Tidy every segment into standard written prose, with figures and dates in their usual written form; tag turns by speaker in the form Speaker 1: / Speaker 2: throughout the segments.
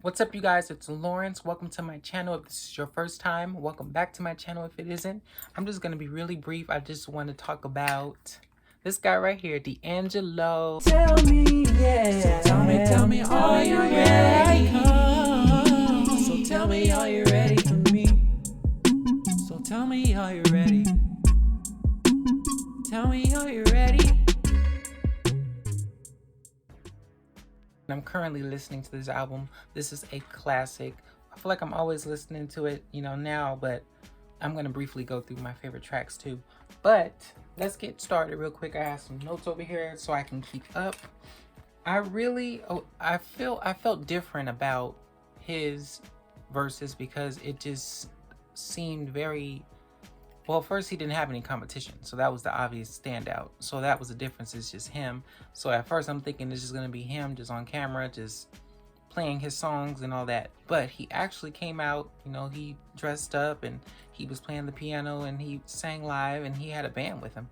Speaker 1: What's up, you guys? It's Lawrence. Welcome to my channel. If this is your first time, welcome back to my channel. If it isn't, I'm just going to be really brief. I just want to talk about this guy right here, D'Angelo.
Speaker 2: Tell me, yeah. So tell me, are you ready? So tell me, are you ready for me? So tell me, are you ready? Tell me, are you ready?
Speaker 1: I'm currently listening to this album. This is a classic. I feel like I'm always listening to it, now, but I'm going to briefly go through my favorite tracks too. But let's get started real quick. I have some notes over here so I can keep up. I felt different about his verses because it just seemed very, well, first he didn't have any competition, so that was the obvious standout. So that was the difference, it's just him. So at first I'm thinking it's just gonna be him just on camera, just playing his songs and all that. But he actually came out, he dressed up and he was playing the piano and he sang live and he had a band with him,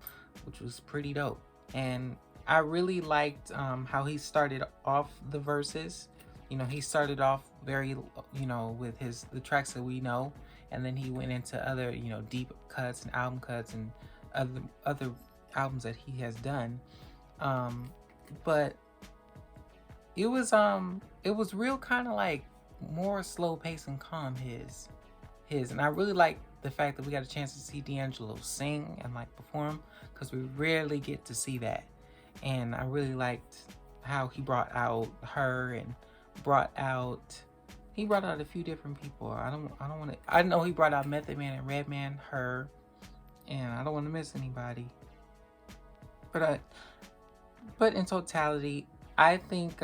Speaker 1: which was pretty dope. And I really liked how he started off the verses. He started off very, with the tracks that we know, and then he went into other, deep cuts and album cuts and other albums that he has done. But it was real kind of like more slow pace and calm his, and I really like the fact that we got a chance to see D'Angelo sing and like perform, because we rarely get to see that. And I really liked how he brought out her and he brought out a few different people. I know he brought out Method Man and Redman, her, and I don't want to miss anybody. But in totality, I think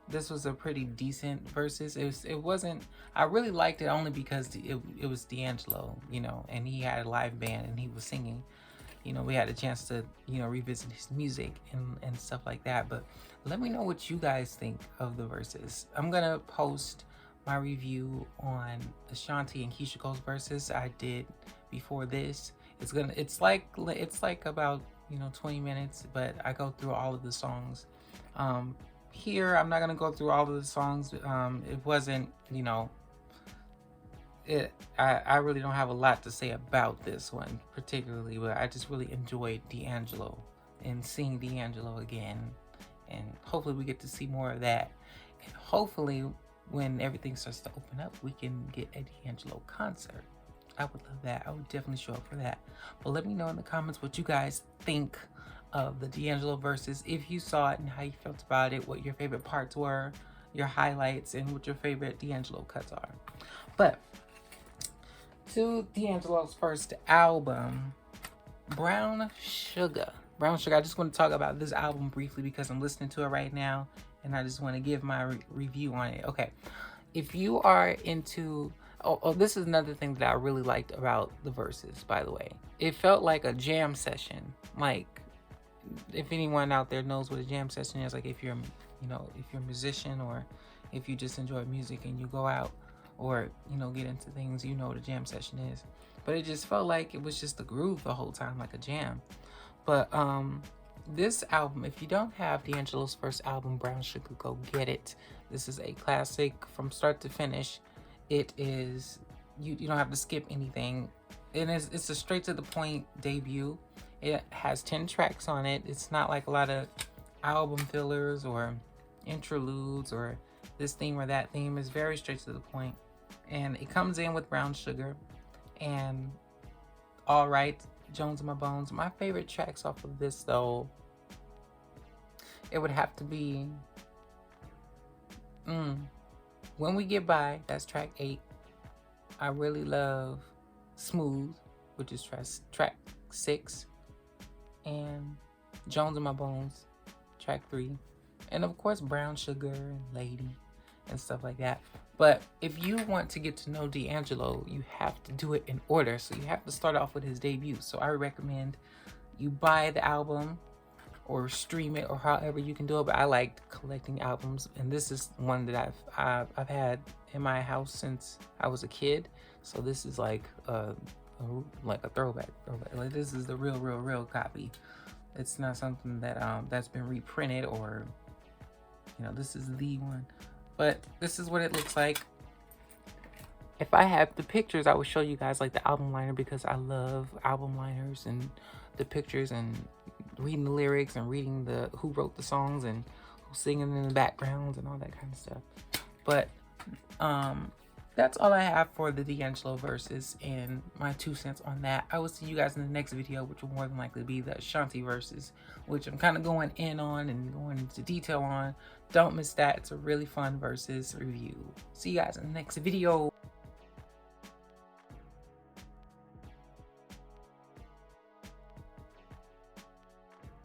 Speaker 1: this was a pretty decent versus. It wasn't. I really liked it only because it was D'Angelo, and he had a live band and he was singing. We had a chance to, revisit his music and stuff like that. But let me know what you guys think of the verses. I'm gonna post my review on Ashanti and Keisha Cole's verses I did before this. It's like about 20 minutes, but I go through all of the songs. Here I'm not gonna go through all of the songs. It wasn't, I really don't have a lot to say about this one particularly, but I just really enjoyed D'Angelo and seeing D'Angelo again, and hopefully we get to see more of that. And hopefully when everything starts to open up, we can get a D'Angelo concert. I would love that. I would definitely show up for that. But let me know in the comments what you guys think of the D'Angelo verses, if you saw it and how you felt about it, what your favorite parts were, your highlights, and what your favorite D'Angelo cuts are. But to D'Angelo's first album, Brown Sugar. I just want to talk about this album briefly because I'm listening to it right now and I just want to give my review on it. Okay, if you are into, this is another thing that I really liked about the verses, by the way. It felt like a jam session. Like, if anyone out there knows what a jam session is, like if you're a musician or if you just enjoy music and you go out or get into things, what a jam session is. But it just felt like it was just the groove the whole time, like a jam. But this album, if you don't have D'Angelo's first album, Brown Sugar, go get it. This is a classic from start to finish. It is, you don't have to skip anything. It's a straight to the point debut. It has 10 tracks on it. It's not like a lot of album fillers or interludes or this theme or that theme. Is very straight to the point. And it comes in with Brown Sugar and All Right, Jones in My Bones. My favorite tracks off of this, though, it would have to be When We Get By. That's track 8. I really love Smooth, which is track 6. And Jones in My Bones, track 3. And of course, Brown Sugar and Lady and stuff like that. But if you want to get to know D'Angelo, you have to do it in order. So you have to start off with his debut. So I recommend you buy the album or stream it or however you can do it. But I liked collecting albums, and this is one that I've had in my house since I was a kid. So this is like a throwback. Like, this is the real copy. It's not something that that's been reprinted or this is the one. But this is what it looks like. If I have the pictures, I would show you guys like the album liner, because I love album liners and the pictures and reading the lyrics and reading the who wrote the songs and who's singing in the backgrounds and all that kind of stuff. But that's all I have for the D'Angelo Verzuz and my 2 cents on that. I will see you guys in the next video, which will more than likely be the Ashanti Verzuz, which I'm kind of going in on and going into detail on. Don't miss that. It's a really fun Verzuz review. See you guys in the next video.